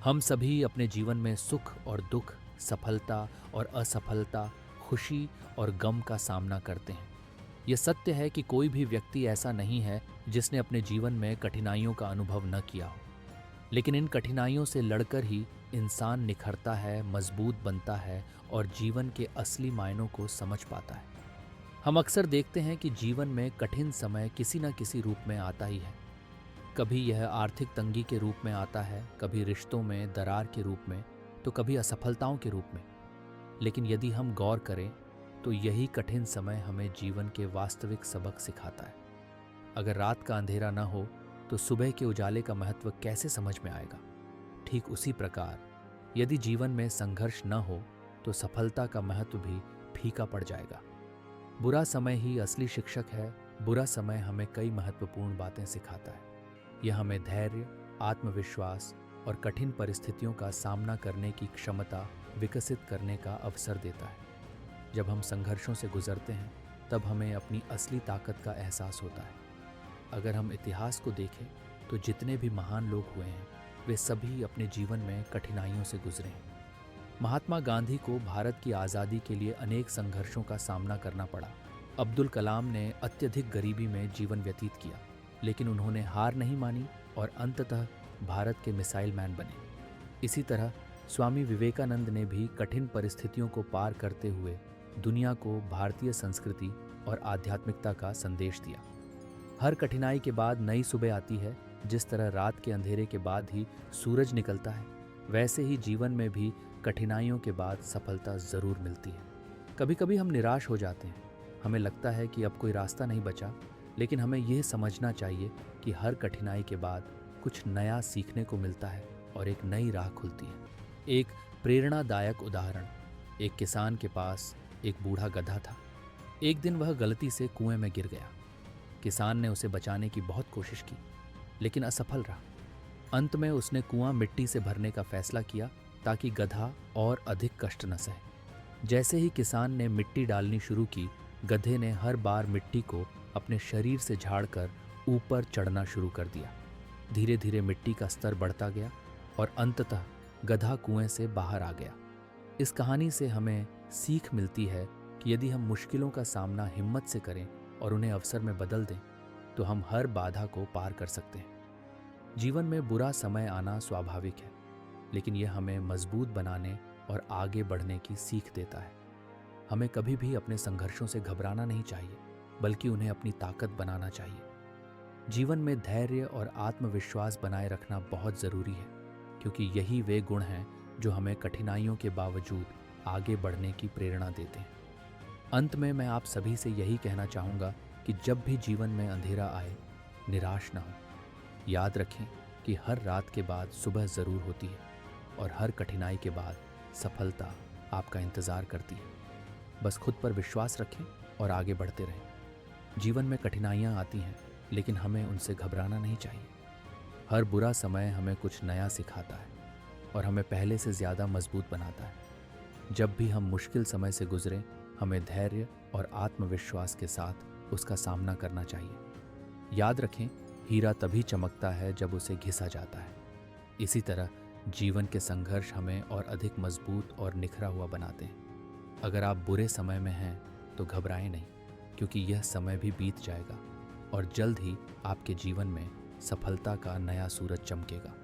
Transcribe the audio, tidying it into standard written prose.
हम सभी अपने जीवन में सुख और दुख, सफलता और असफलता, खुशी और गम का सामना करते हैं। यह सत्य है कि कोई भी व्यक्ति ऐसा नहीं है जिसने अपने जीवन में कठिनाइयों का अनुभव न किया हो। लेकिन इन कठिनाइयों से लड़कर ही इंसान निखरता है, मजबूत बनता है और जीवन के असली मायनों को समझ पाता है। हम अक्सर देखते हैं कि जीवन में कठिन समय किसी न किसी रूप में आता ही है। कभी यह आर्थिक तंगी के रूप में आता है, कभी रिश्तों में दरार के रूप में, तो कभी असफलताओं के रूप में। लेकिन यदि हम गौर करें तो यही कठिन समय हमें जीवन के वास्तविक सबक सिखाता है। अगर रात का अंधेरा न हो तो सुबह के उजाले का महत्व कैसे समझ में आएगा? ठीक उसी प्रकार यदि जीवन में संघर्ष न हो तो सफलता का महत्व भी फीका पड़ जाएगा। बुरा समय ही असली शिक्षक है। बुरा समय हमें कई महत्वपूर्ण बातें सिखाता है। यह हमें धैर्य, आत्मविश्वास और कठिन परिस्थितियों का सामना करने की क्षमता विकसित करने का अवसर देता है। जब हम संघर्षों से गुजरते हैं तब हमें अपनी असली ताकत का एहसास होता है। अगर हम इतिहास को देखें तो जितने भी महान लोग हुए हैं वे सभी अपने जीवन में कठिनाइयों से गुजरे हैं। महात्मा गांधी को भारत की आज़ादी के लिए अनेक संघर्षों का सामना करना पड़ा। अब्दुल कलाम ने अत्यधिक गरीबी में जीवन व्यतीत किया, लेकिन उन्होंने हार नहीं मानी और अंततः भारत के मिसाइल मैन बने। इसी तरह स्वामी विवेकानंद ने भी कठिन परिस्थितियों को पार करते हुए दुनिया को भारतीय संस्कृति और आध्यात्मिकता का संदेश दिया। हर कठिनाई के बाद नई सुबह आती है। जिस तरह रात के अंधेरे के बाद ही सूरज निकलता है, वैसे ही जीवन में भी कठिनाइयों के बाद सफलता जरूर मिलती है। कभी कभी हम निराश हो जाते हैं, हमें लगता है कि अब कोई रास्ता नहीं बचा, लेकिन हमें यह समझना चाहिए कि हर कठिनाई के बाद कुछ नया सीखने को मिलता है और एक नई राह खुलती है। एक प्रेरणादायक उदाहरण, एक किसान के पास एक बूढ़ा गधा था। एक दिन वह गलती से कुएं में गिर गया। किसान ने उसे बचाने की बहुत कोशिश की, लेकिन असफल रहा। अंत में उसने कुआं मिट्टी से भरने का फैसला किया ताकि गधा और अधिक कष्ट न सहे। जैसे ही किसान ने मिट्टी डालनी शुरू की, गधे ने हर बार मिट्टी को अपने शरीर से झाड़कर ऊपर चढ़ना शुरू कर दिया। धीरे धीरे मिट्टी का स्तर बढ़ता गया और अंततः गधा कुएं से बाहर आ गया। इस कहानी से हमें सीख मिलती है कि यदि हम मुश्किलों का सामना हिम्मत से करें और उन्हें अवसर में बदल दें तो हम हर बाधा को पार कर सकते हैं। जीवन में बुरा समय आना स्वाभाविक है, लेकिन यह हमें मजबूत बनाने और आगे बढ़ने की सीख देता है। हमें कभी भी अपने संघर्षों से घबराना नहीं चाहिए, बल्कि उन्हें अपनी ताकत बनाना चाहिए। जीवन में धैर्य और आत्मविश्वास बनाए रखना बहुत ज़रूरी है, क्योंकि यही वे गुण हैं जो हमें कठिनाइयों के बावजूद आगे बढ़ने की प्रेरणा देते हैं। अंत में मैं आप सभी से यही कहना चाहूँगा कि जब भी जीवन में अंधेरा आए, निराश न हो। याद रखें कि हर रात के बाद सुबह ज़रूर होती है और हर कठिनाई के बाद सफलता आपका इंतज़ार करती है। बस खुद पर विश्वास रखें और आगे बढ़ते रहें। जीवन में कठिनाइयाँ आती हैं, लेकिन हमें उनसे घबराना नहीं चाहिए। हर बुरा समय हमें कुछ नया सिखाता है और हमें पहले से ज़्यादा मजबूत बनाता है। जब भी हम मुश्किल समय से गुजरें, हमें धैर्य और आत्मविश्वास के साथ उसका सामना करना चाहिए। याद रखें, हीरा तभी चमकता है जब उसे घिसा जाता है। इसी तरह जीवन के संघर्ष हमें और अधिक मजबूत और निखरा हुआ बनाते हैं। अगर आप बुरे समय में हैं तो घबराएं नहीं, क्योंकि यह समय भी बीत जाएगा और जल्द ही आपके जीवन में सफलता का नया सूरज चमकेगा।